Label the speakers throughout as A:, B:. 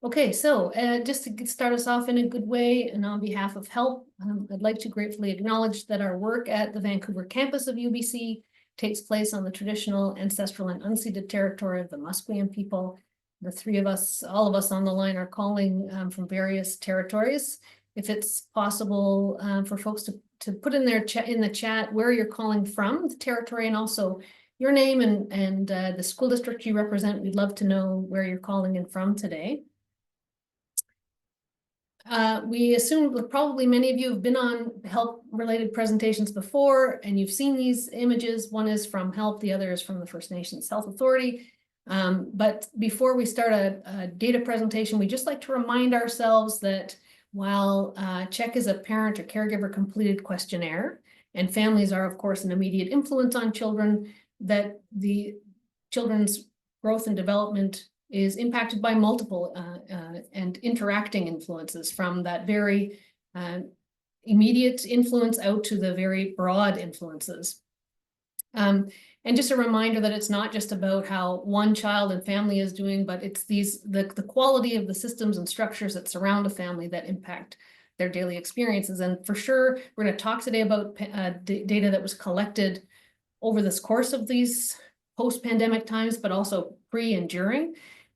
A: Okay, so just to start us off in a good way, and on behalf of HELP, I'd like to gratefully acknowledge that our work at the Vancouver campus of UBC takes place on the traditional, ancestral, and unceded territory of the Musqueam people. The three of us, all of us on the line, are calling from various territories. If it's possible for folks to put in their in the chat where you're calling from, the territory, and also your name and the school district you represent, we'd love to know where you're calling in from today. We assume that probably many of you have been on HELP-related presentations before, and you've seen these images. One is from HELP, the other is from the First Nations Health Authority. But before we start a data presentation, we just like to remind ourselves that while CHEQ is a parent or caregiver completed questionnaire, and families are, of course, an immediate influence on children, that the children's growth and development is impacted by multiple and interacting influences, from that very immediate influence out to the very broad influences. And just a reminder that it's not just about how one child and family is doing, but it's the quality of the systems and structures that surround a family that impact their daily experiences. And for sure, we're going to talk today about data that was collected over this course of these post-pandemic times, but also pre and during.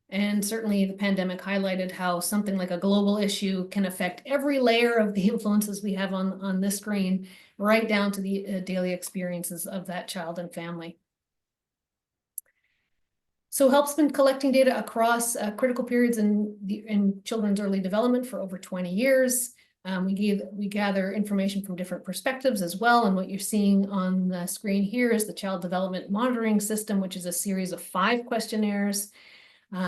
A: And certainly the pandemic highlighted how something like a global issue can affect every layer of the influences we have on this screen, right down to the daily experiences of that child and family. So HELP's been collecting data across critical periods in children's early development for over 20 years. We gather information from different perspectives as well, and what you're seeing on the screen here is the Child Development Monitoring System, which is a series of 5 questionnaires.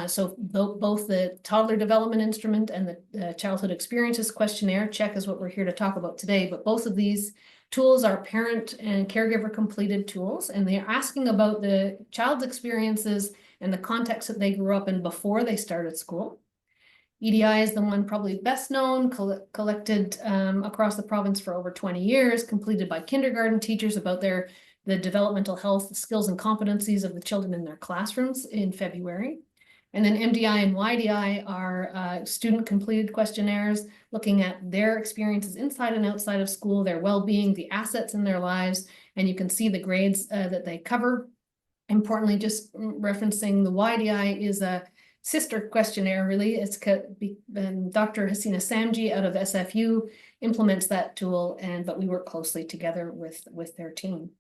A: So both the Toddler Development Instrument and the Childhood Experiences Questionnaire, CHEQ is what we're here to talk about today, but both of these tools are parent and caregiver completed tools, and they're asking about the child's experiences and the context that they grew up in before they started school. EDI is the one probably best known, collected across the province for over 20 years, completed by kindergarten teachers about the developmental health, the skills and competencies of the children in their classrooms in February. And then MDI and YDI are student-completed questionnaires looking at their experiences inside and outside of school, their well-being, the assets in their lives, and you can see the grades that they cover. Importantly, just referencing the YDI is a sister questionnaire, really. It's Dr. Hasina Samji out of SFU implements that tool, but we work closely together with their team.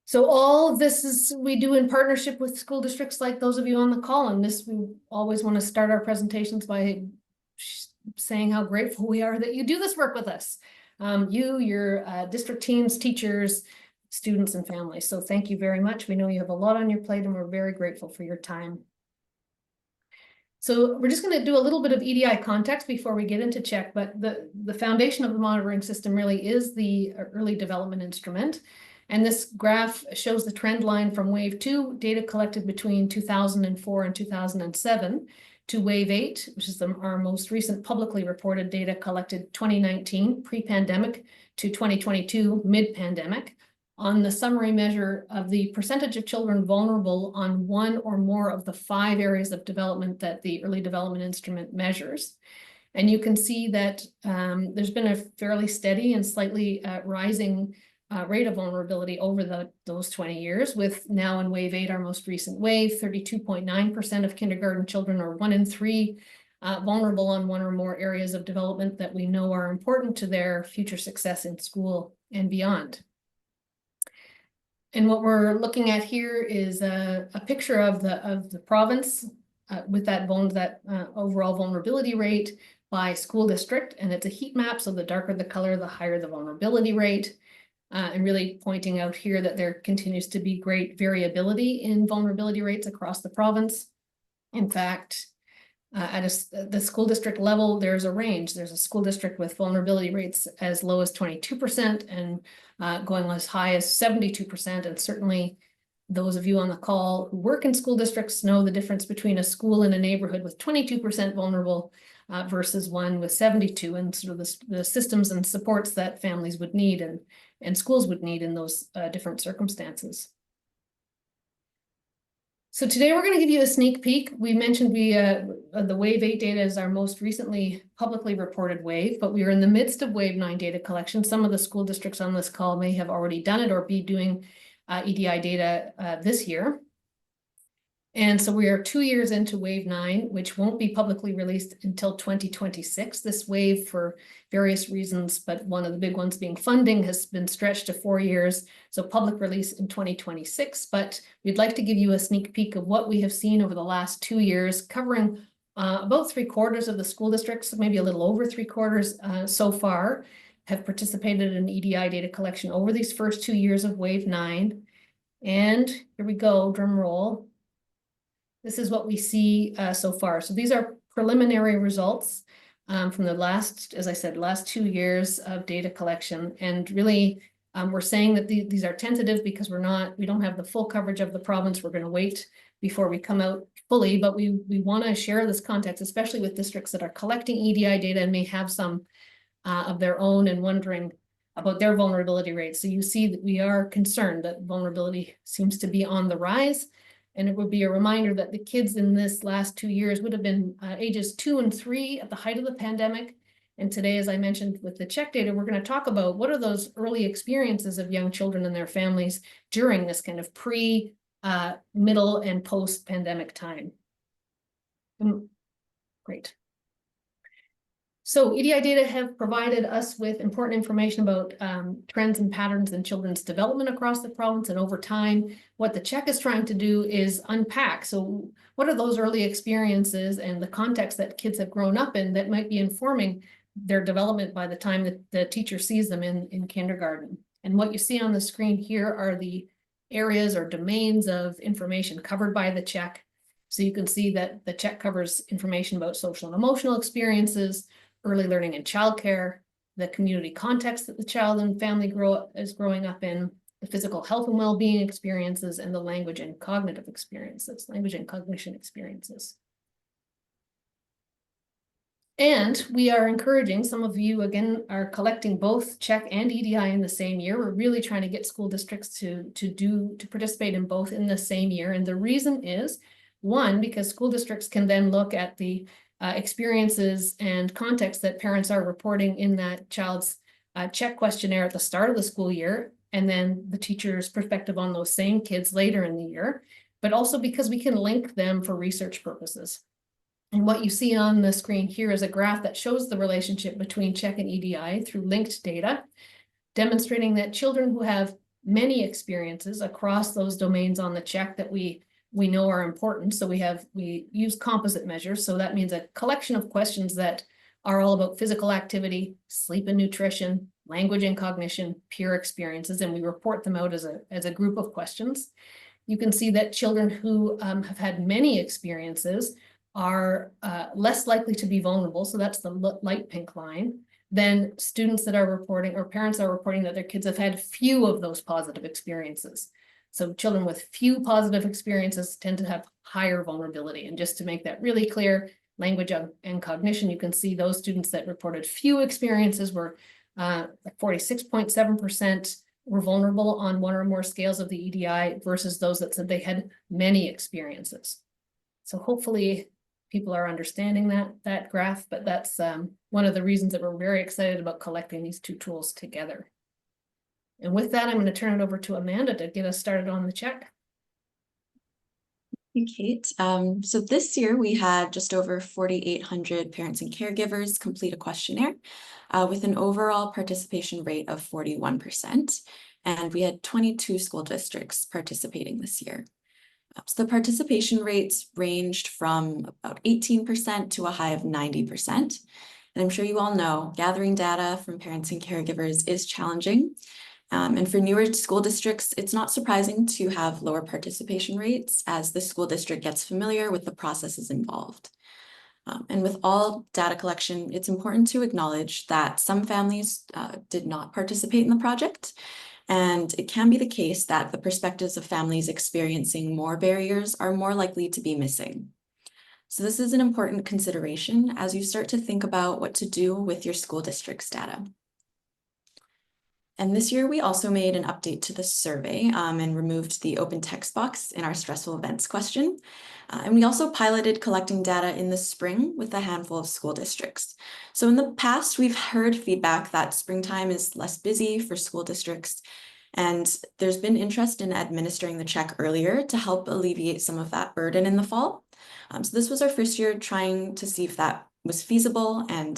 A: So all of this we do in partnership with school districts like those of you on the call. And we always want to start our presentations by saying how grateful we are that you do this work with us. Your district teams, teachers, students, and families. So thank you very much. We know you have a lot on your plate, and we're very grateful for your time. So we're just going to do a little bit of EDI context before we get into CHEQ, but the foundation of the monitoring system really is the Early Development Instrument. And this graph shows the trend line from Wave 2, data collected between 2004 and 2007, to Wave 8, which is our most recent publicly reported data collected 2019, pre-pandemic, to 2022, mid-pandemic, on the summary measure of the percentage of children vulnerable on one or more of the 5 areas of development that the Early Development Instrument measures. And you can see that there's been a fairly steady and slightly rising rate of vulnerability over those 20 years, with now in Wave 8, our most recent wave, 32.9% of kindergarten children, or 1 in 3, vulnerable on one or more areas of development that we know are important to their future success in school and beyond. And what we're looking at here is a picture of the province with that overall vulnerability rate by school district, and it's a heat map, so the darker the color, the higher the vulnerability rate. And really pointing out here that there continues to be great variability in vulnerability rates across the province. In fact, at the school district level, there's a range. There's a school district with vulnerability rates as low as 22% and going as high as 72%. And certainly those of you on the call who work in school districts know the difference between a school in a neighborhood with 22% vulnerable versus one with 72%, and sort of the systems and supports that families would need and schools would need in those different circumstances. So today we're going to give you a sneak peek. We mentioned the Wave 8 data is our most recently publicly reported wave, but we are in the midst of Wave 9 data collection. Some of the school districts on this call may have already done it or be doing EDI data this year. And so we are 2 years into Wave 9, which won't be publicly released until 2026. This wave, for various reasons, but one of the big ones being funding, has been stretched to 4 years. So public release in 2026. But we'd like to give you a sneak peek of what we have seen over the last 2 years, covering about 3/4 of the school districts, maybe a little over 3/4 so far, have participated in EDI data collection over these first 2 years of Wave 9. And here we go, drum roll. This is what we see so far. So these are preliminary results from the last, as I said, last 2 years of data collection. And really, we're saying that these are tentative because we don't have the full coverage of the province. We're going to wait before we come out fully, but we want to share this context, especially with districts that are collecting EDI data and may have some of their own and wondering about their vulnerability rates. So you see that we are concerned that vulnerability seems to be on the rise. And it would be a reminder that the kids in this last 2 years would have been ages 2 and 3 at the height of the pandemic. And today, as I mentioned with the CHEQ data, we're going to talk about what are those early experiences of young children and their families during this kind of pre, middle, and post-pandemic time. Great. So EDI data have provided us with important information about trends and patterns in children's development across the province and over time. What the CHEQ is trying to do is unpack. So what are those early experiences and the context that kids have grown up in that might be informing their development by the time that the teacher sees them in kindergarten? And what you see on the screen here are the areas or domains of information covered by the CHEQ. So you can see that the CHEQ covers information about social and emotional experiences, early learning and childcare, the community context that the child and family is growing up in, the physical health and well-being experiences, and the language and cognitive experiences, language and cognition experiences. And we are encouraging, some of you, again, are collecting both CHEQ and EDI in the same year. We're really trying to get school districts to participate in both in the same year. And the reason is, one, because school districts can then look at the experiences and context that parents are reporting in that child's CHEQ questionnaire at the start of the school year, and then the teacher's perspective on those same kids later in the year, but also because we can link them for research purposes. And what you see on the screen here is a graph that shows the relationship between CHEQ and EDI through linked data, demonstrating that children who have many experiences across those domains on the CHEQ that we know are important. So we use composite measures. So that means a collection of questions that are all about physical activity, sleep and nutrition, language and cognition, peer experiences, and we report them out as a group of questions. You can see that children who have had many experiences are less likely to be vulnerable. So that's the light pink line. Than students that are reporting or parents are reporting that their kids have had few of those positive experiences. So children with few positive experiences tend to have higher vulnerability. And just to make that really clear, language and cognition, you can see those students that reported few experiences were 46.7% were vulnerable on one or more scales of the EDI versus those that said they had many experiences. So hopefully people are understanding that graph, but that's one of the reasons that we're very excited about collecting these two tools together. And with that, I'm going to turn it over to Amanda to get us started on the CHEQ.
B: Thank you, Kate. So this year we had just over 4,800 parents and caregivers complete a questionnaire with an overall participation rate of 41%. And we had 22 school districts participating this year. So the participation rates ranged from about 18% to a high of 90%. And I'm sure you all know, gathering data from parents and caregivers is challenging. And for newer school districts, it's not surprising to have lower participation rates as the school district gets familiar with the processes involved. And with all data collection, it's important to acknowledge that some families did not participate in the project. And it can be the case that the perspectives of families experiencing more barriers are more likely to be missing. So this is an important consideration as you start to think about what to do with your school district's data. And this year, we also made an update to the survey and removed the open text box in our stressful events question. And we also piloted collecting data in the spring with a handful of school districts. So in the past, we've heard feedback that springtime is less busy for school districts. And there's been interest in administering the CHEQ earlier to help alleviate some of that burden in the fall. So this was our first year trying to see if that was feasible, and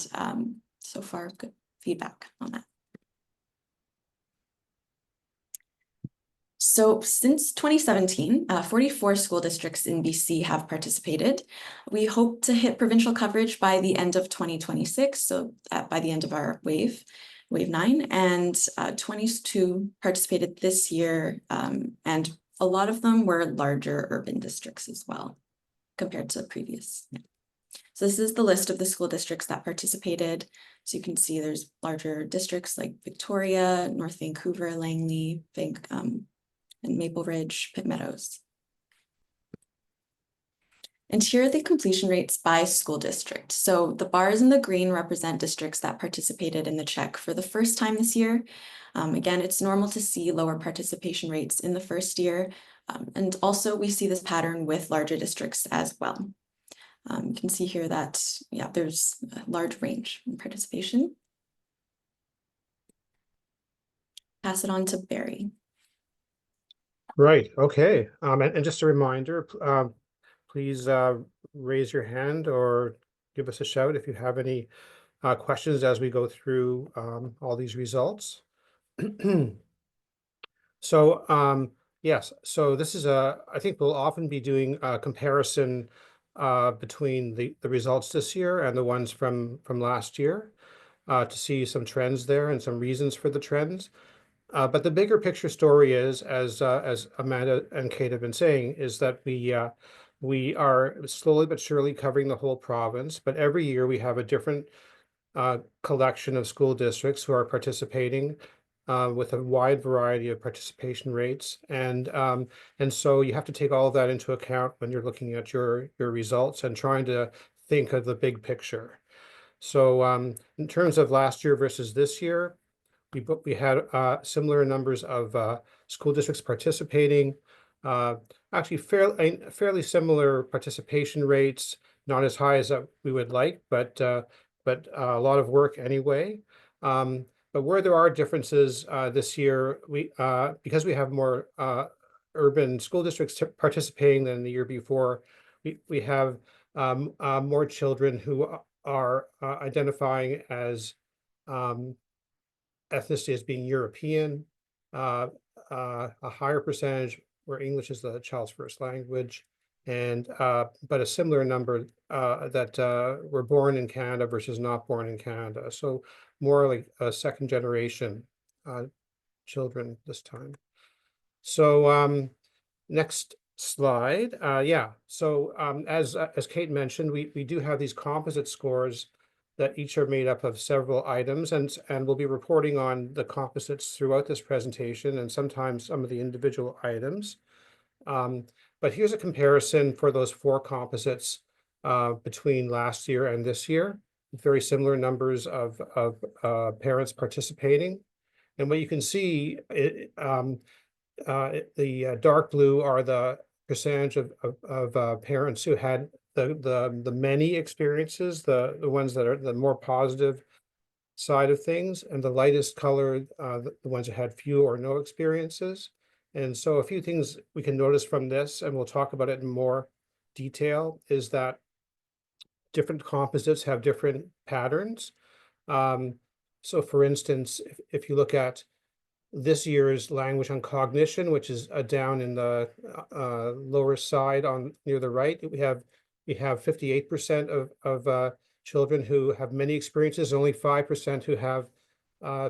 B: so far, good feedback on that. So since 2017, 44 school districts in BC have participated. We hope to hit provincial coverage by the end of 2026, so by the end of our wave 9, and 22 participated this year, and a lot of them were larger urban districts as well, compared to previous. Yeah. So this is the list of the school districts that participated. So you can see there's larger districts like Victoria, North Vancouver, Langley, and Maple Ridge, Pitt Meadows. And here are the completion rates by school district. So the bars in the green represent districts that participated in the CHEQ for the first time this year. Again, it's normal to see lower participation rates in the first year. And also we see this pattern with larger districts as well. You can see here that, yeah, there's a large range in participation. Pass it on to Barry.
C: Right, okay. And just a reminder, please raise your hand or give us a shout if you have any questions as we go through all these results. So yes, so this is I think we'll often be doing a comparison between the results this year and the ones from last year to see some trends there and some reasons for the trends. But the bigger picture story is, as Amanda and Kate have been saying, is that we are slowly but surely covering the whole province. But every year we have a different collection of school districts who are participating with a wide variety of participation rates, and so you have to take all of that into account when you're looking at your results and trying to think of the big picture. So in terms of last year versus this year, we had similar numbers of school districts participating, actually fairly similar participation rates, not as high as we would like, but a lot of work anyway. But where there are differences this year, because we have more urban school districts participating than the year before, we have more children who are identifying as ethnicity as being European, a higher percentage where English is the child's first language, and but a similar number that were born in Canada versus not born in Canada. So more like a second generation children this time. So next slide. Yeah, so as Kate mentioned, we do have these composite scores that each are made up of several items, and we'll be reporting on the composites throughout this presentation and sometimes some of the individual items. But here's a comparison for those 4 composites between last year and this year. Very similar numbers of parents participating. And what you can see, the dark blue are the percentage of parents who had the many experiences, the ones that are the more positive side of things, and the lightest color, the ones that had few or no experiences. And so a few things we can notice from this, and we'll talk about it in more detail, is that different composites have different patterns. So for instance, if you look at this year's language on cognition, which is down in the lower side on near the right, we have 58% of children who have many experiences, only 5% who have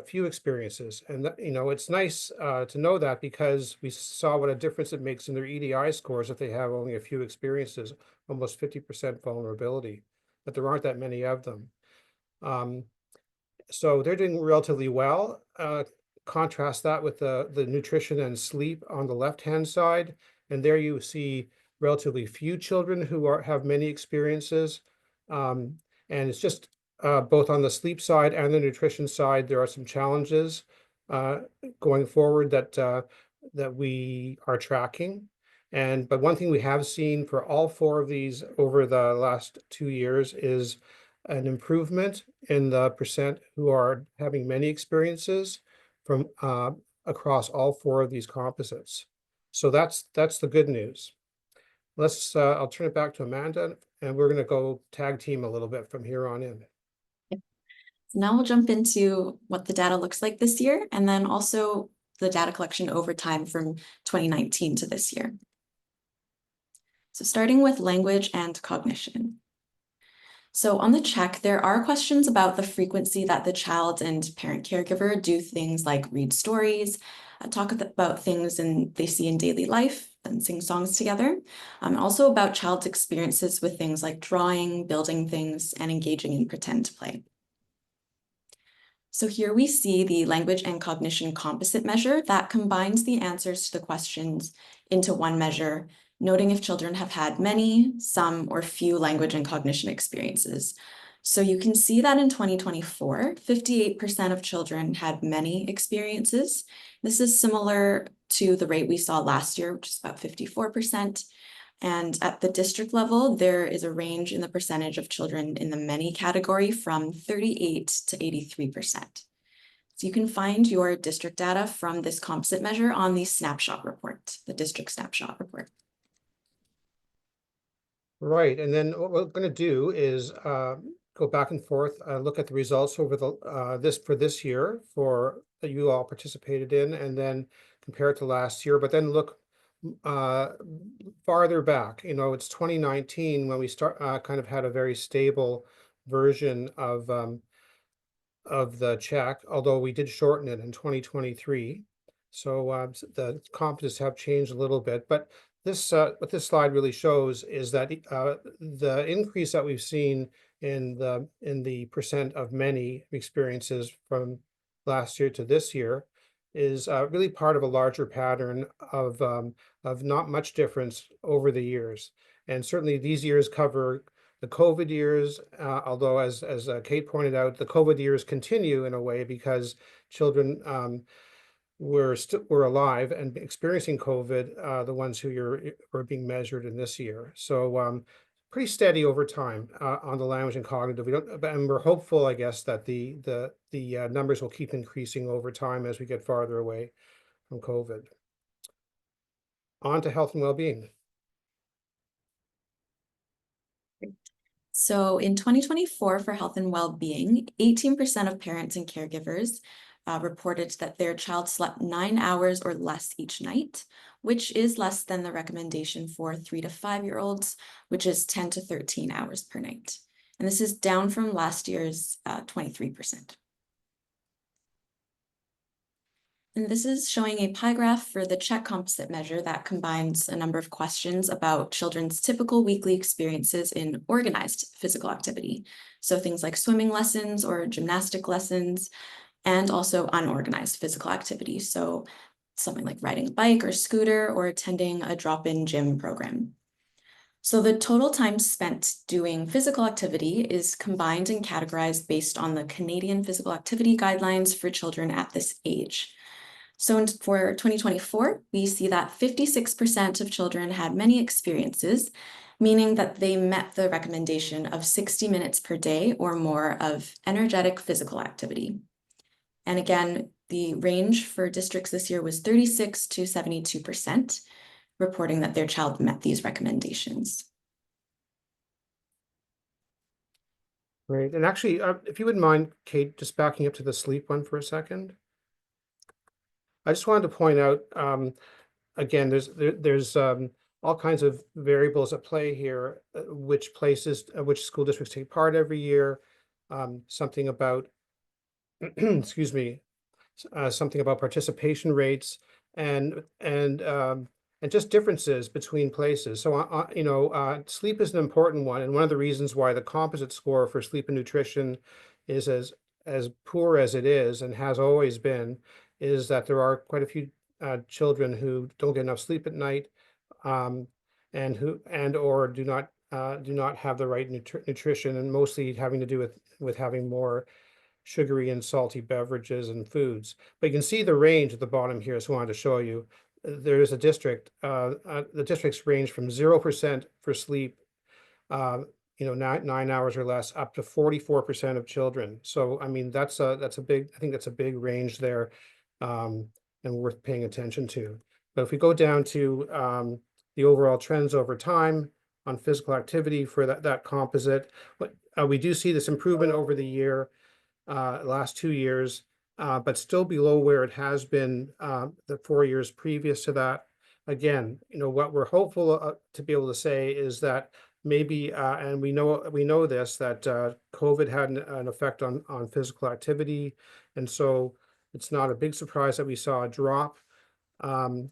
C: few experiences. And that, it's nice to know that, because we saw what a difference it makes in their EDI scores if they have only a few experiences, almost 50% vulnerability, but there aren't that many of them. So they're doing relatively well. Contrast that with the nutrition and sleep on the left-hand side, and there you see relatively few children who have many experiences, and it's just both on the sleep side and the nutrition side there are some challenges. going forward that we are tracking. But one thing we have seen for all four of these over the last 2 years is an improvement in the percent who are having many experiences from across all four of these composites. So that's the good news. I'll turn it back to Amanda, and we're going to go tag team a little bit from here on in.
B: So now we'll jump into what the data looks like this year, and then also the data collection over time from 2019 to this year. So starting with language and cognition. So on the CHEQ, there are questions about the frequency that the child and parent caregiver do things like read stories, talk about things they see in daily life, and sing songs together. Also about child's experiences with things like drawing, building things, and engaging in pretend play. So here we see the language and cognition composite measure that combines the answers to the questions into one measure, noting if children have had many, some, or few language and cognition experiences. So you can see that in 2024, 58% of children had many experiences. This is similar to the rate we saw last year, which is about 54%. And at the district level, there is a range in the percentage of children in the many category from 38 to 83%. So you can find your district data from this composite measure on the snapshot report, the district snapshot report.
C: Right, and then what we're going to do is go back and forth, look at the results over the this year that you all participated in, and then compare it to last year. But then look farther back. You know, it's 2019 when we kind of had a very stable version of the CHEQ, although we did shorten it in 2023. So the composites have changed a little bit, but what this slide really shows is that the increase that we've seen in the percent of many experiences from last year to this year is really part of a larger pattern of not much difference over the years. And certainly these years cover the COVID years, although as Kate pointed out, the COVID years continue in a way because children were alive and experiencing COVID, the ones who are being measured in this year. So pretty steady over time on the language and cognitive. And we're hopeful, I guess, that the numbers will keep increasing over time as we get farther away from COVID. On to health and well-being.
B: So in 2024 for health and well-being, 18% of parents and caregivers reported that their child slept 9 hours or less each night, which is less than the recommendation for 3 to 5-year-olds, which is 10 to 13 hours per night. And this is down from last year's 23%. And this is showing a pie graph for the CHEQ composite measure that combines a number of questions about children's typical weekly experiences in organized physical activity. So things like swimming lessons or gymnastic lessons, and also unorganized physical activity. So something like riding a bike or scooter or attending a drop-in gym program. So the total time spent doing physical activity is combined and categorized based on the Canadian Physical Activity Guidelines for children at this age. So for 2024, we see that 56% of children had many experiences, meaning that they met the recommendation of 60 minutes per day or more of energetic physical activity. And again, the range for districts this year was 36 to 72%, reporting that their child met these recommendations.
C: Great. And actually, if you wouldn't mind, Kate, just backing up to the sleep one for a second. I just wanted to point out, again, there's all kinds of variables at play here, which school districts take part every year, something about excuse me, something about participation rates and just differences between places. So sleep is an important one, and one of the reasons why the composite score for sleep and nutrition is as poor as it is and has always been is that there are quite a few children who don't get enough sleep at night, or do not have the right nutrition, and mostly having to do with having more sugary and salty beverages and foods. But you can see the range at the bottom here, so I wanted to show you. There is a district, the districts range from 0% for sleep, 9 hours or less, up to 44% of children. So, I mean, that's a big, I think that's a big range there, and worth paying attention to. But if we go down to the overall trends over time on physical activity for that composite, we do see this improvement over the year, last 2 years, but still below where it has been the 4 years previous to that. Again, what we're hopeful to be able to say is that maybe, and we know this, that COVID had an effect on physical activity, and so it's not a big surprise that we saw a drop. And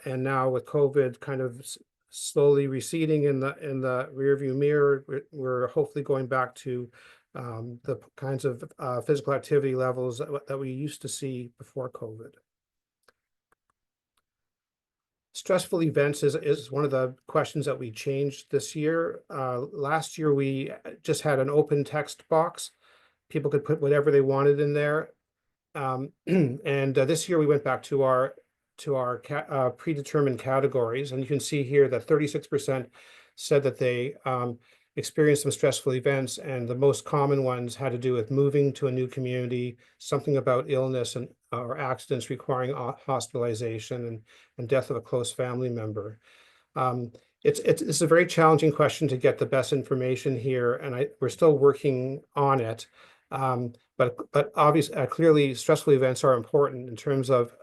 C: now with COVID kind of slowly receding in the rearview mirror, we're hopefully going back to the kinds of physical activity levels that we used to see before COVID. Stressful events is one of the questions that we changed this year. Last year, we just had an open text box. People could put whatever they wanted in there. And this year we went back to our predetermined categories, and you can see here that 36% said that they experienced some stressful events, and the most common ones had to do with moving to a new community, something about illness and or accidents requiring hospitalization, and death of a close family member. It's a very challenging question to get the best information here, and we're still working on it. But obviously, clearly, stressful events are important in terms of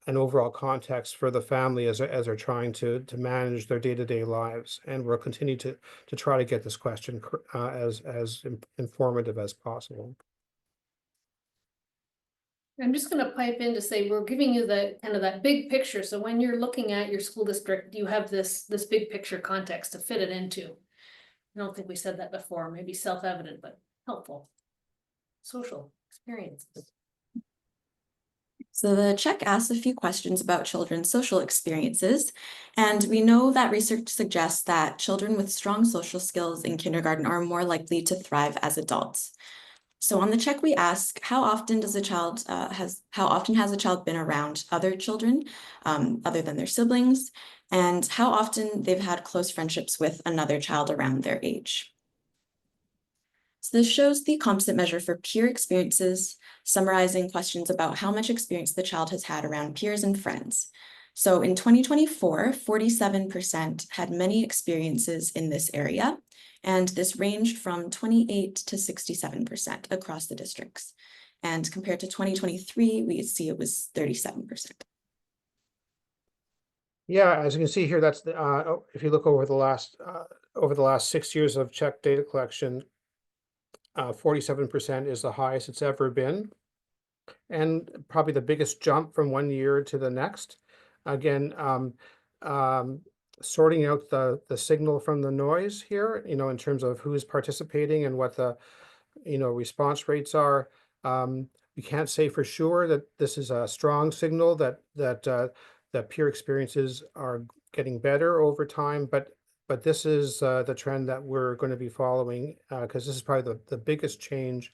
C: an overall context for the family as they're trying to manage their day-to-day lives. And we'll continue to try to get this question as informative as possible.
A: I'm just going to pipe in to say we're giving you the kind of that big picture. So when you're looking at your school district, you have this big picture context to fit it into. I don't think we said that before, maybe self-evident, but helpful. Social experiences.
B: So the CHEQ asks a few questions about children's social experiences, and we know that research suggests that children with strong social skills in kindergarten are more likely to thrive as adults. So on the CHEQ, we ask, how often has a child been around other children other than their siblings, and how often they've had close friendships with another child around their age. So this shows the composite measure for peer experiences, summarizing questions about how much experience the child has had around peers and friends. So in 2024, 47% had many experiences in this area, and this ranged from 28 to 67% across the districts. And compared to 2023, we see it was 37%.
C: Yeah, as you can see here, that's the if you look over the last 6 years of CHEQ data collection, 47% is the highest it's ever been, and probably the biggest jump from one year to the next. Again, sorting out the signal from the noise here, in terms of who is participating and what the response rates are. We can't say for sure that this is a strong signal that peer experiences are getting better over time, but this is the trend that we're going to be following, because this is probably the biggest change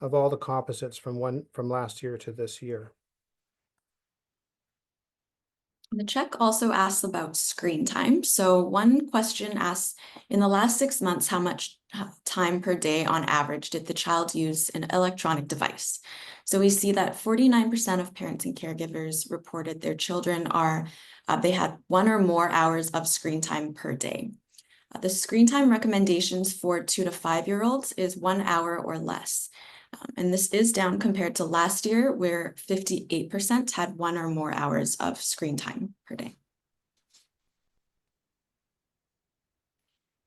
C: of all the composites from last year to this year.
B: The CHEQ also asks about screen time. So one question asks, in the last 6 months, how much time per day on average did the child use an electronic device? So we see that 49% of parents and caregivers reported their children they had 1 or more hours of screen time per day. The screen time recommendations for 2 to 5-year-olds is 1 hour or less. And this is down compared to last year, where 58% had 1 or more hours of screen time per day.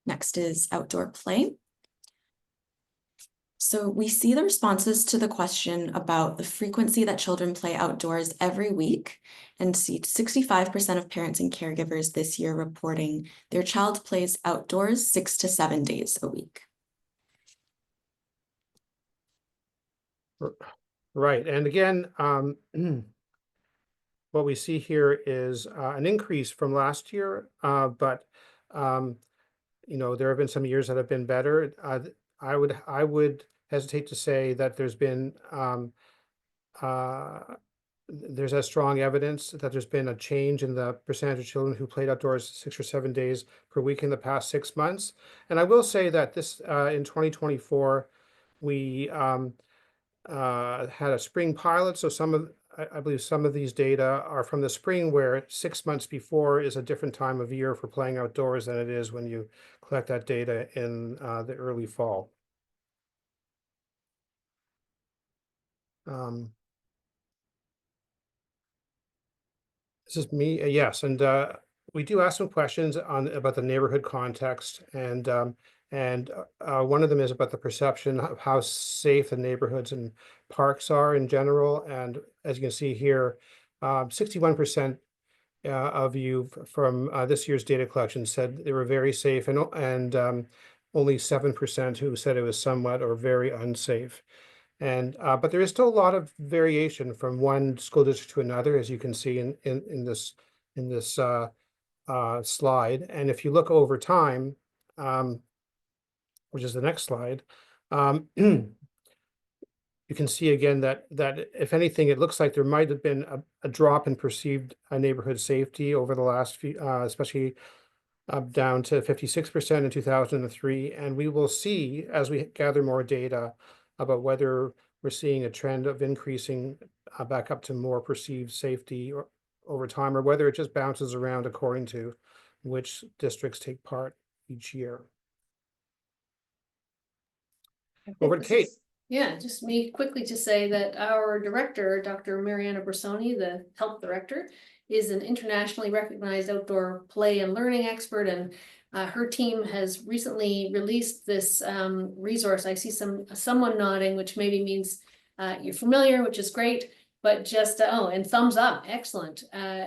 B: Next is outdoor play. So we see the responses to the question about the frequency that children play outdoors every week, and see 65% of parents and caregivers this year reporting their child plays outdoors 6 to 7 days a week.
C: Right, and again, what we see here is an increase from last year, but there have been some years that have been better. I would hesitate to say that there's been there's a strong evidence that there's been a change in the percentage of children who played outdoors 6 or 7 days per week in the past 6 months. And I will say that this in 2024, we had a spring pilot. So I believe some of these data are from the spring, where 6 months before is a different time of year for playing outdoors than it is when you collect that data in the early fall. This is me. Yes, and we do ask some questions about the neighborhood context, and one of them is about the perception of how safe the neighborhoods and parks are in general. And as you can see here, 61% of you from this year's data collection said they were very safe, and only 7% who said it was somewhat or very unsafe. And but there is still a lot of variation from one school district to another, as you can see in this slide. And if you look over time, which is the next slide, you can see again that if anything, it looks like there might have been a drop in perceived neighborhood safety over the last few, especially down to 56% in 2003. And we will see as we gather more data about whether we're seeing a trend of increasing back up to more perceived safety over time, or whether it just bounces around according to which districts take part each year. Over to Kate.
A: Yeah, just me quickly to say that our director, Dr. Mariana Bressoni, the health director, is an internationally recognized outdoor play and learning expert, and her team has recently released this resource. I see someone nodding, which maybe means you're familiar, which is great. But just oh, and thumbs up, excellent.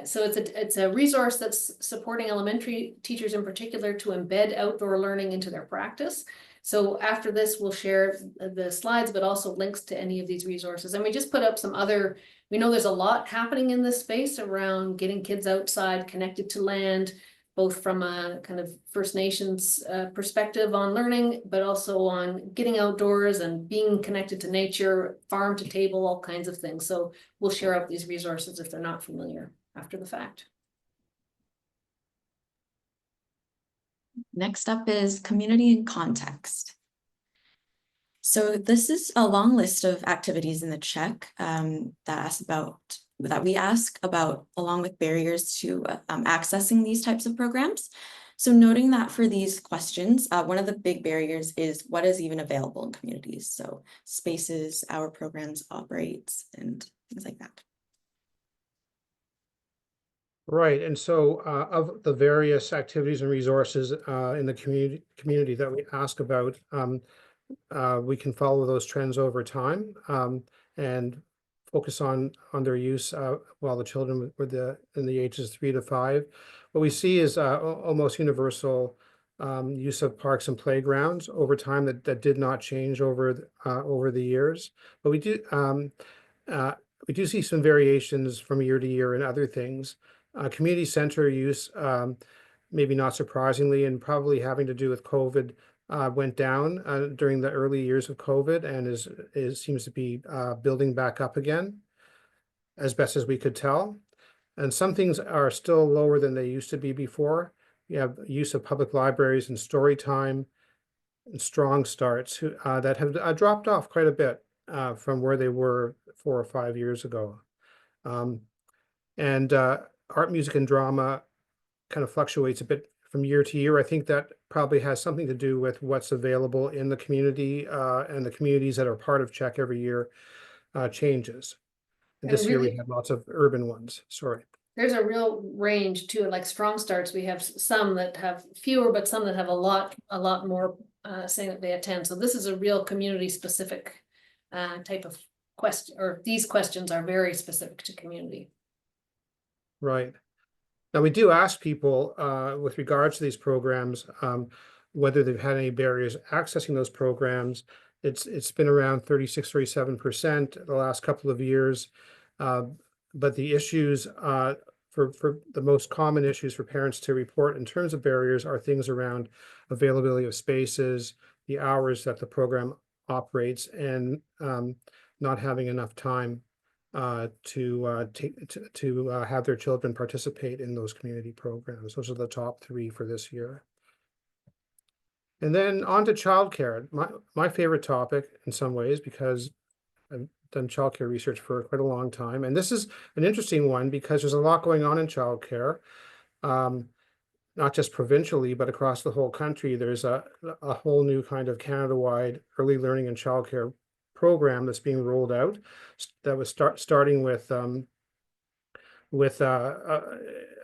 A: So it's a resource that's supporting elementary teachers in particular to embed outdoor learning into their practice. So after this, we'll share the slides, but also links to any of these resources. And we just put up some other, we know there's a lot happening in this space around getting kids outside, connected to land, both from a kind of First Nations perspective on learning, but also on getting outdoors and being connected to nature, farm to table, all kinds of things. So we'll share out these resources if they're not familiar after the fact.
B: Next up is community and context. So this is a long list of activities in the CHEQ that we ask about, along with barriers to accessing these types of programs. So noting that for these questions, one of the big barriers is what is even available in communities. So spaces, our programs operate, and things like that.
C: Right, and so of the various activities and resources in the community that we ask about, we can follow those trends over time and focus on their use while the children were in the ages 3 to 5. What we see is almost universal use of parks and playgrounds over time that did not change over the years. But we do see some variations from year to year in other things. Community center use, maybe not surprisingly, and probably having to do with COVID, went down during the early years of COVID, and seems to be building back up again, as best as we could tell. And some things are still lower than they used to be before. You have use of public libraries and story time and strong starts that have dropped off quite a bit from where they were 4 or 5 years ago. And art, music, and drama kind of fluctuates a bit from year to year. I think that probably has something to do with what's available in the community, and the communities that are part of CHEQ every year changes. And this year we had lots of urban ones. Sorry.
A: There's a real range too, like strong starts. We have some that have fewer, but some that have a lot more saying that they attend. So this is a real community specific type of question, or these questions are very specific to community.
C: Right. Now, we do ask people with regards to these programs whether they've had any barriers accessing those programs. It's been around 36-37% the last couple of years. But the issues for the most common issues for parents to report in terms of barriers are things around availability of spaces, the hours that the program operates, and not having enough time to have their children participate in those community programs. Those are the top 3 for this year. And then on to childcare, my favorite topic in some ways, because I've done childcare research for quite a long time. And this is an interesting one because there's a lot going on in childcare, not just provincially, but across the whole country. There's a whole new kind of Canada-wide early learning and childcare program that's being rolled out that was starting with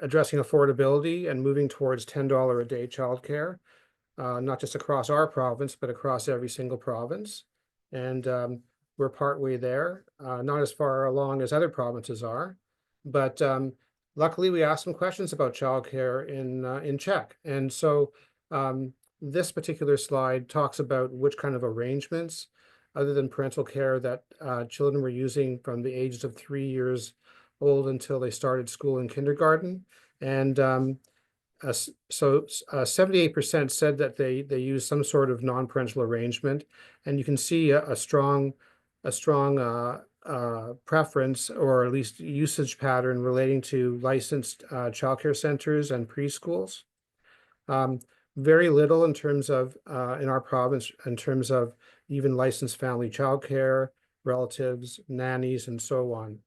C: addressing affordability and moving towards $10 a day childcare, not just across our province, but across every single province. And we're partway there, not as far along as other provinces are, but luckily we asked some questions about childcare in CHEQ. And so this particular slide talks about which kind of arrangements, other than parental care, that children were using from the ages of 3 years old until they started school in kindergarten. And so 78% said that they use some sort of non-parental arrangement, and you can see a strong preference, or at least usage pattern, relating to licensed childcare centers and preschools. Very little in terms of in our province in terms of even licensed family childcare, relatives, nannies, and so on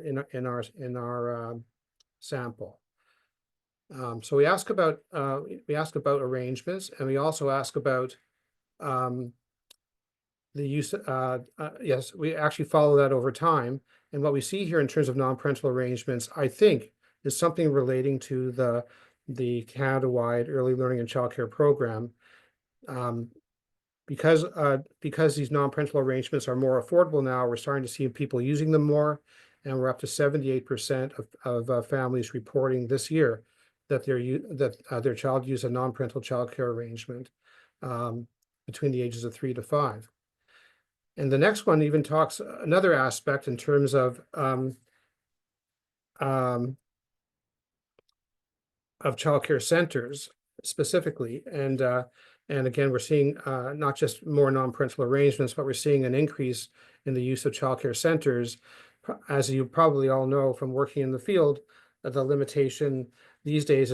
C: in our sample. So we ask about arrangements, and we also ask about the use. Yes, we actually follow that over time, and what we see here in terms of non-parental arrangements, I think, is something relating to the Canada-wide early learning and childcare program. Because these non-parental arrangements are more affordable now, we're starting to see people using them more, and we're up to 78% of families reporting this year that their child used a non-parental childcare arrangement between the ages of 3 to 5. And the next one even talks another aspect in terms of childcare centers specifically, and again, we're seeing not just more non-parental arrangements, but we're seeing an increase in the use of childcare centers. As you probably all know from working in the field, the limitation these days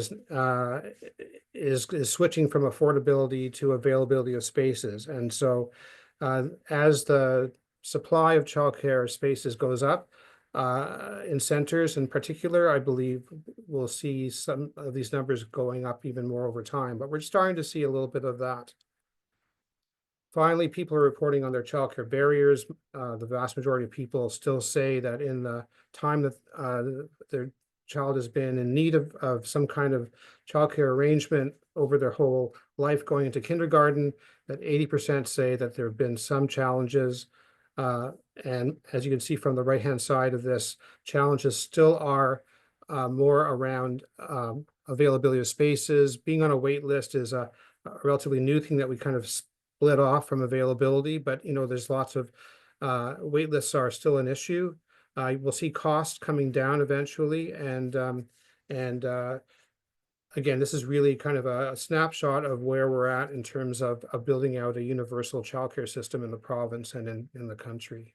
C: is switching from affordability to availability of spaces. And so as the supply of childcare spaces goes up, in centers in particular, I believe we'll see some of these numbers going up even more over time, but we're starting to see a little bit of that. Finally, people are reporting on their childcare barriers. The vast majority of people still say that in the time that their child has been in need of some kind of childcare arrangement over their whole life going into kindergarten, that 80% say that there have been some challenges. And as you can see from the right-hand side of this, challenges still are more around availability of spaces. Being on a wait list is a relatively new thing that we kind of split off from availability, but there's lots of wait lists are still an issue. We'll see costs coming down eventually, and again, this is really kind of a snapshot of where we're at in terms of building out a universal childcare system in the province and in the country.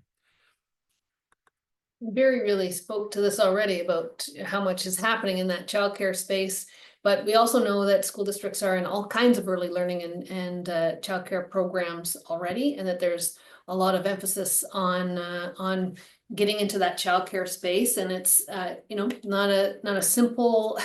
A: Barry really spoke to this already about how much is happening in that childcare space, but we also know that school districts are in all kinds of early learning and childcare programs already, and that there's a lot of emphasis on getting into that childcare space, and it's not a simple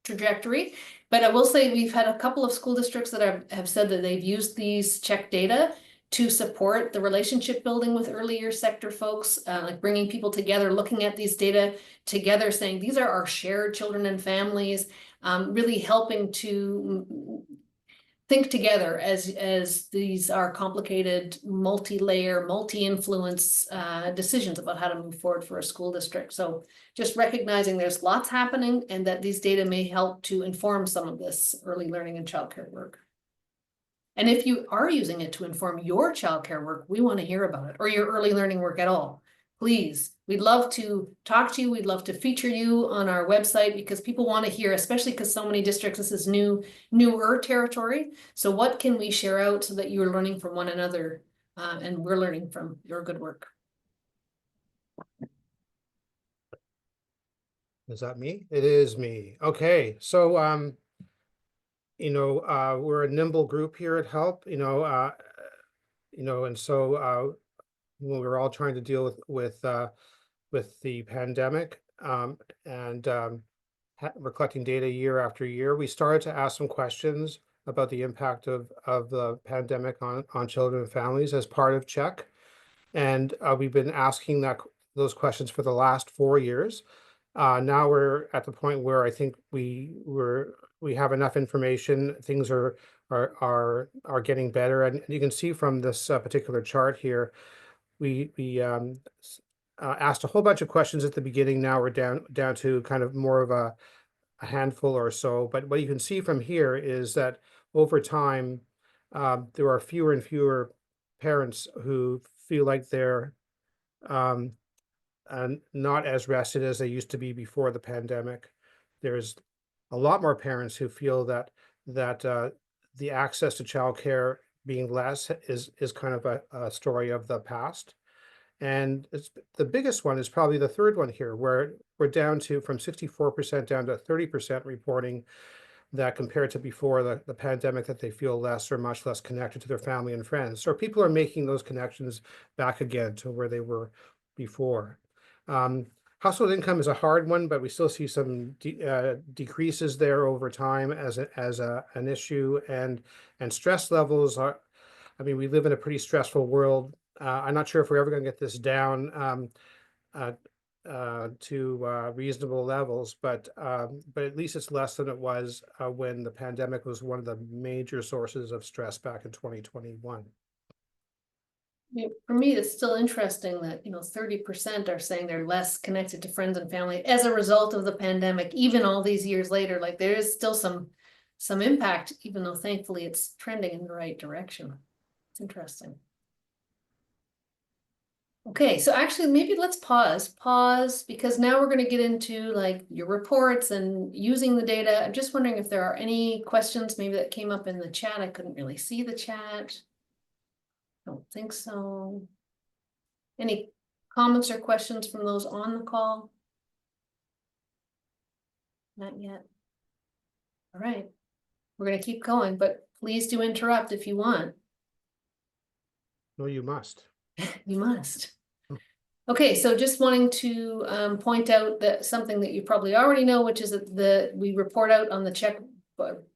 A: trajectory. But I will say we've had a couple of school districts that have said that they've used these CHEQ data to support the relationship building with earlier sector folks, like bringing people together, looking at these data together, saying these are our shared children and families, really helping to think together as these are complicated, multi-layer, multi-influence decisions about how to move forward for a school district. So just recognizing there's lots happening, and that these data may help to inform some of this early learning and childcare work. And if you are using it to inform your childcare work, we want to hear about it, or your early learning work at all. Please, we'd love to talk to you. We'd love to feature you on our website, because people want to hear, especially because so many districts, this is newer territory. So what can we share out so that you're learning from one another and we're learning from your good work.
C: Is that me? It is me. Okay, so we're a nimble group here at HELP, and so when we're all trying to deal with the pandemic, we're collecting data year after year, we started to ask some questions about the impact of the pandemic on children and families as part of CHEQ. And we've been asking those questions for the last 4 years. Now we're at the point where I think we have enough information. Things are getting better, and you can see from this particular chart here, we asked a whole bunch of questions at the beginning. Now we're down to kind of more of a handful or so. But what you can see from here is that over time, there are fewer and fewer parents who feel like they're not as rested as they used to be before the pandemic. There's a lot more parents who feel that the access to childcare being less is kind of a story of the past. And the biggest one is probably the third one here, where we're down to from 64% down to 30% reporting that compared to before the pandemic, that they feel less or much less connected to their family and friends. So people are making those connections back again to where they were before. Household income is a hard one, but we still see some decreases there over time as an issue, and stress levels are. I mean, we live in a pretty stressful world. I'm not sure if we're ever going to get this down to reasonable levels, but at least it's less than it was when the pandemic was one of the major sources of stress back in 2021.
A: For me, it's still interesting that 30% are saying they're less connected to friends and family as a result of the pandemic, even all these years later. Like, there is still some impact, even though thankfully it's trending in the right direction. It's interesting. Okay, so actually maybe let's pause, because now we're going to get into like your reports and using the data. I'm just wondering if there are any questions maybe that came up in the chat. I couldn't really see the chat. Don't think so. Any comments or questions from those on the call? Not yet. All right, we're going to keep going, but please do interrupt if you want.
C: No, you must.
A: You must. Okay, so just wanting to point out that something that you probably already know, which is that we report out on the CHEQ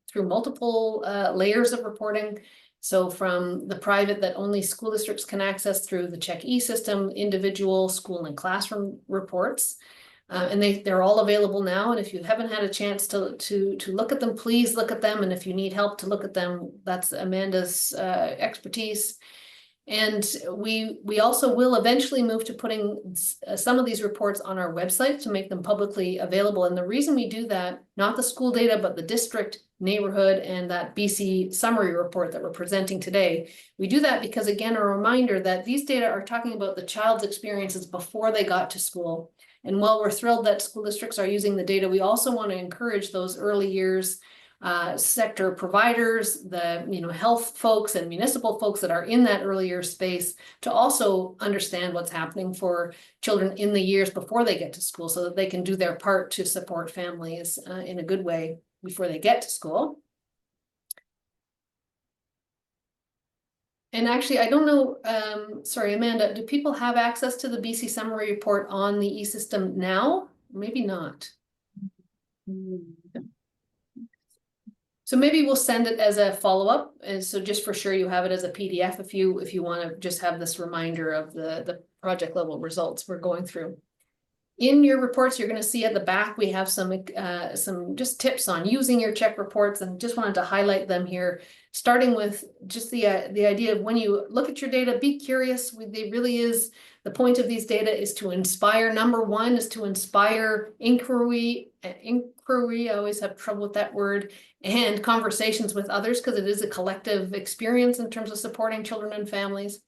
A: through multiple layers of reporting. So from the private that only school districts can access through the CHEQ system, individual, school and classroom reports. And they're all available now. And if you haven't had a chance to look at them, please look at them. And if you need help to look at them, that's Amanda's expertise. And we also will eventually move to putting some of these reports on our website to make them publicly available. And the reason we do that, not the school data, but the district, neighborhood, and that BC summary report that we're presenting today, we do that because, again, a reminder that these data are talking about the child's experiences before they got to school. And while we're thrilled that school districts are using the data, we also want to encourage those early years sector providers, the health folks and municipal folks that are in that earlier space to also understand what's happening for children in the years before they get to school, so that they can do their part to support families in a good way before they get to school. And actually, I don't know, sorry, Amanda, do people have access to the BC summary report on the e-system now? Maybe not. So maybe we'll send it as a follow-up, and so just for sure you have it as a PDF if you want to just have this reminder of the project level results we're going through. In your reports, you're going to see at the back we have some just tips on using your CHEQ reports, and just wanted to highlight them here, starting with just the idea of when you look at your data, be curious. It really is the point of these data is to inspire. Number one is to inspire inquiry. I always have trouble with that word, and conversations with others, because it is a collective experience in terms of supporting children and families.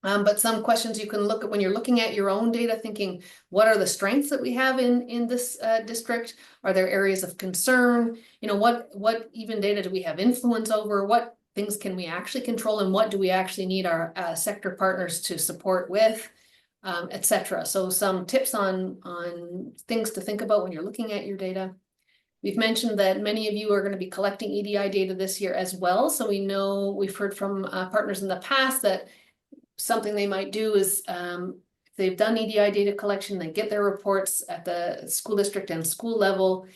A: But some questions you can look at when you're looking at your own data, thinking, what are the strengths that we have in this district? Are there areas of concern? What even data do we have influence over? What things can we actually control and what do we actually need our sector partners to support with, etc. So some tips on things to think about when you're looking at your data. We've mentioned that many of you are going to be collecting EDI data this year as well. So we know we've heard from partners in the past that something they might do is if they've done EDI data collection, they get their reports at the school district and school level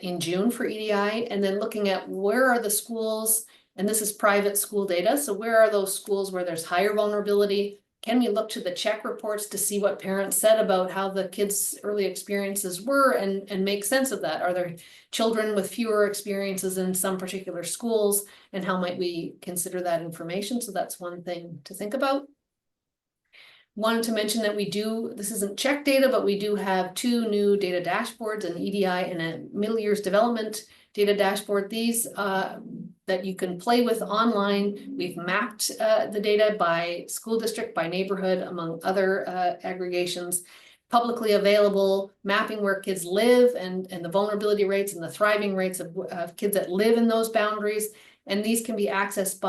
A: in June for EDI, and then looking at where are the schools, and this is private school data, so where are those schools where there's higher vulnerability? Can we look to the CHEQ reports to see what parents said about how the kids' early experiences were and make sense of that? Are there children with fewer experiences in some particular schools, and how might we consider that information? So that's one thing to think about. Wanted to mention that this isn't CHEQ data, but we do have 2 new data dashboards, an EDI and a middle years development data dashboard. These that you can play with online. We've mapped the data by school district, by neighborhood, among other aggregations, publicly available, mapping where kids live and the vulnerability rates and the thriving rates of kids that live in those boundaries. And these can be accessed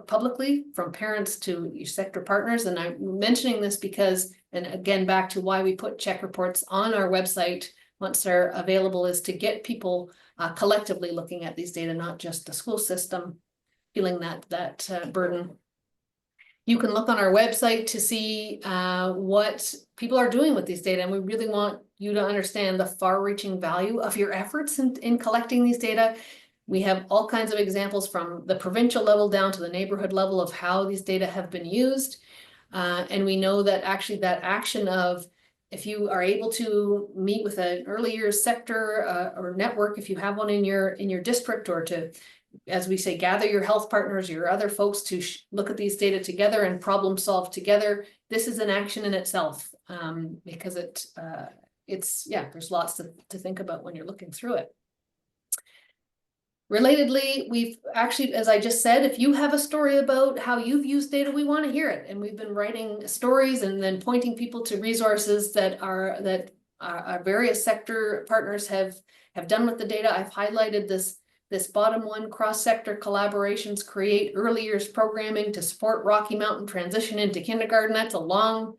A: publicly from parents to your sector partners. And I'm mentioning this because, and again, back to why we put CHEQ reports on our website once they're available, is to get people collectively looking at these data, not just the school system feeling that burden. You can look on our website to see what people are doing with these data. And we really want you to understand the far-reaching value of your efforts in collecting these data. We have all kinds of examples from the provincial level down to the neighborhood level of how these data have been used. And we know that actually that action of, if you are able to meet with an early years sector or network, if you have one in your district, or to, as we say, gather your health partners, your other folks to look at these data together and problem solve together, this is an action in itself, because there's lots to think about when you're looking through it. Relatedly, we've actually, as I just said, if you have a story about how you've used data, we want to hear it. And we've been writing stories and then pointing people to resources that our various sector partners have done with the data. I've highlighted this bottom one: cross-sector collaborations create early years programming to support Rocky Mountain transition into kindergarten. That's a long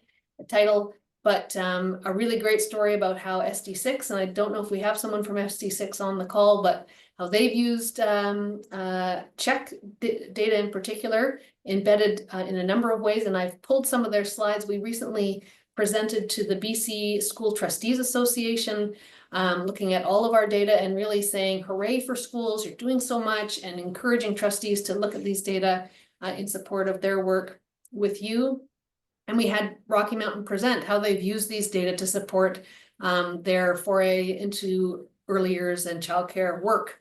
A: title, but a really great story about how SD6, and I don't know if we have someone from SD6 on the call, but how they've used CHEQ data in particular, embedded in a number of ways. And I've pulled some of their slides. We recently presented to the BC School Trustees Association, looking at all of our data and really saying, hooray for schools, you're doing so much, and encouraging trustees to look at these data in support of their work with you. And we had Rocky Mountain present how they've used these data to support their foray into early years and childcare work.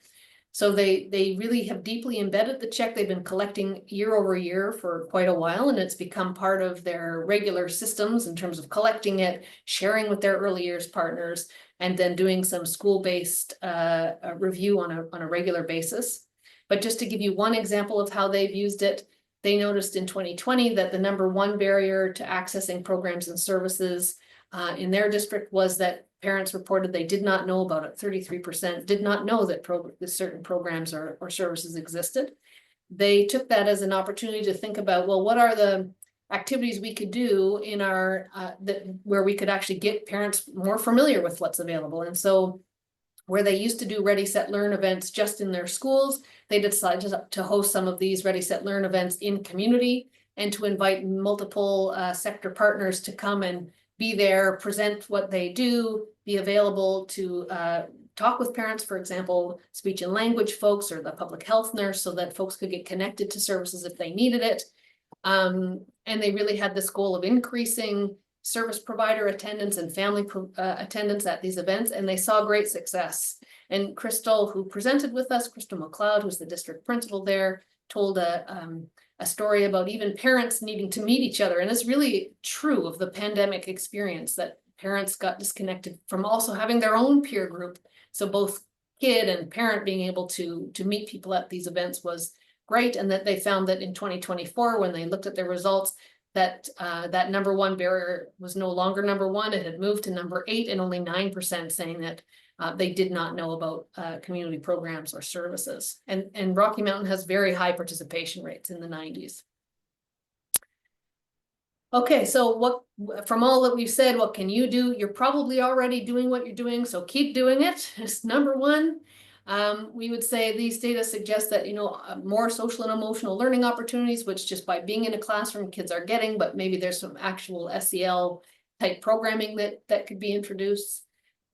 A: So they really have deeply embedded the CHEQ. They've been collecting year over year for quite a while, and it's become part of their regular systems in terms of collecting it, sharing with their early years partners, and then doing some school-based review on a regular basis. But just to give you one example of how they've used it, they noticed in 2020 that the number 1 barrier to accessing programs and services in their district was that parents reported they did not know about it. 33% did not know that certain programs or services existed. They took that as an opportunity to think about, well, what are the activities we could do in our where we could actually get parents more familiar with what's available. And so where they used to do Ready, Set, Learn events just in their schools, they decided to host some of these Ready, Set, Learn events in community, and to invite multiple sector partners to come and be there, present what they do, be available to talk with parents, for example, speech and language folks or the public health nurse, so that folks could get connected to services if they needed it. And they really had this goal of increasing service provider attendance and family attendance at these events, and they saw great success. And Crystal, who presented with us, Crystal McLeod, who's the district principal there, told a story about even parents needing to meet each other. And it's really true of the pandemic experience, that parents got disconnected from also having their own peer group. So both kid and parent being able to meet people at these events was great. And that they found that in 2024, when they looked at their results, that that number 1 barrier was no longer number 1. It had moved to number 8, and only 9% saying that they did not know about community programs or services. And Rocky Mountain has very high participation rates in the 90s. Okay, so from all that we've said, what can you do? You're probably already doing what you're doing, so keep doing it. It's number one. We would say these data suggest that, more social and emotional learning opportunities, which just by being in a classroom, kids are getting, but maybe there's some actual SEL type programming that could be introduced.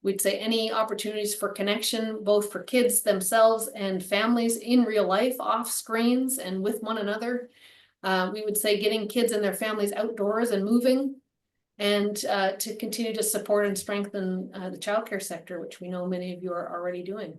A: We'd say any opportunities for connection, both for kids themselves and families in real life, off screens and with one another. We would say getting kids and their families outdoors and moving, and to continue to support and strengthen the childcare sector, which we know many of you are already doing.